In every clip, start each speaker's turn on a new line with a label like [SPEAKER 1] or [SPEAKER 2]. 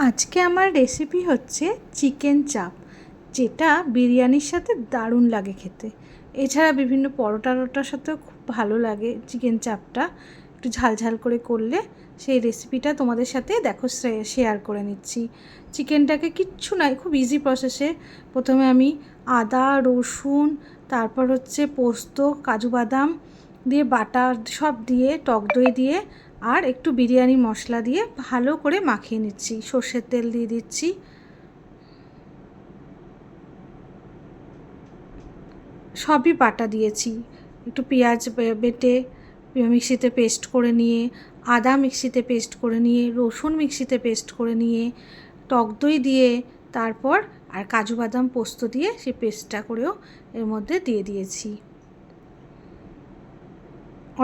[SPEAKER 1] আজকে আমার রেসিপি হচ্ছে চিকেন চাপ, যেটা বিরিয়ানির সাথে দারুণ লাগে খেতে। এছাড়া বিভিন্ন পরোটা টরোটার সাথেও খুব ভালো লাগে চিকেন চাপটা, একটু ঝাল ঝাল করে করলে। সেই রেসিপিটা তোমাদের সাথে দেখো শেয়ার করে নিচ্ছি। চিকেনটাকে কিচ্ছু নয়, খুব ইজি প্রসেসে। প্রথমে আমি আদা রসুন, তারপর হচ্ছে পোস্ত, কাজু বাদাম দিয়ে বাটা সব দিয়ে, টক দই দিয়ে আর একটু বিরিয়ানি মশলা দিয়ে ভালো করে মাখিয়ে নিচ্ছি। সর্ষের তেল দিয়ে দিচ্ছি। সবই বাটা দিয়েছি। একটু পেঁয়াজ বেটে মিক্সিতে পেস্ট করে নিয়ে, আদা মিক্সিতে পেস্ট করে নিয়ে, রসুন মিক্সিতে পেস্ট করে নিয়ে, টক দই দিয়ে, তারপর আর কাজু বাদাম পোস্ত দিয়ে সেই পেস্টটা করেও এর মধ্যে দিয়ে দিয়েছি।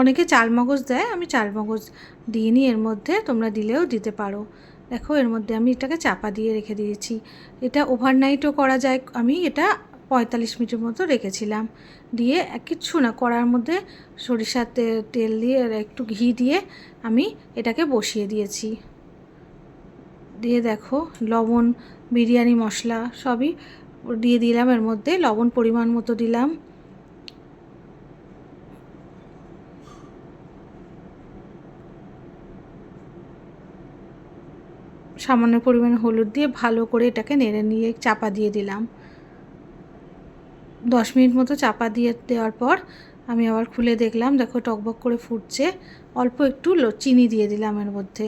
[SPEAKER 1] অনেকে চালমগজ দেয়, আমি চালমগজ দিইনি এর মধ্যে, তোমরা দিলেও দিতে পারো। দেখো এর মধ্যে আমি এটাকে চাপা দিয়ে রেখে দিয়েছি। এটা ওভারনাইটও করা যায়। আমি এটা 45 মিনিটের মতো রেখেছিলাম। দিয়ে কিচ্ছু না, কড়ার মধ্যে সরিষার তেল দিয়ে একটু ঘি দিয়ে আমি এটাকে বসিয়ে দিয়েছি। দিয়ে দেখো লবণ, বিরিয়ানি মশলা সবই দিয়ে দিলাম। এর মধ্যে লবণ পরিমাণ মতো দিলাম। সামান্য পরিমাণে হলুদ দিয়ে ভালো করে এটাকে নেড়ে নিয়ে চাপা দিয়ে দিলাম। 10 মিনিট মতো চাপা দিয়ে দেওয়ার পর আমি আবার খুলে দেখলাম, দেখো টকবক করে ফুটছে। অল্প একটু চিনি দিয়ে দিলাম এর মধ্যে।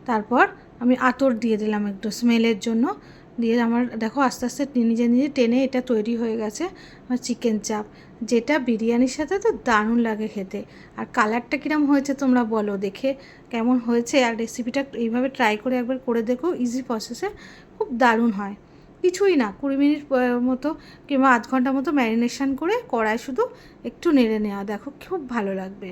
[SPEAKER 1] তারপর আমি আতর দিয়ে দিলাম একটু স্মেলের জন্য। দিয়ে আমার দেখো আস্তে আস্তে নিজে নিজে টেনে এটা তৈরি হয়ে গেছে আমার চিকেন চাপ, যেটা বিরিয়ানির সাথে তো দারুণ লাগে খেতে। আর কালারটা কীরকম হয়েছে তোমরা বলো, দেখে কেমন হয়েছে। আর রেসিপিটা এইভাবে ট্রাই করে একবার করে দেখো, ইজি প্রসেসে খুব দারুণ হয়। কিছুই না, 20 মিনিট মতো কিংবা আধ ঘন্টা মতো ম্যারিনেশন করে কড়ায় শুধু একটু নেড়ে নেওয়া, দেখো খুব ভালো লাগবে।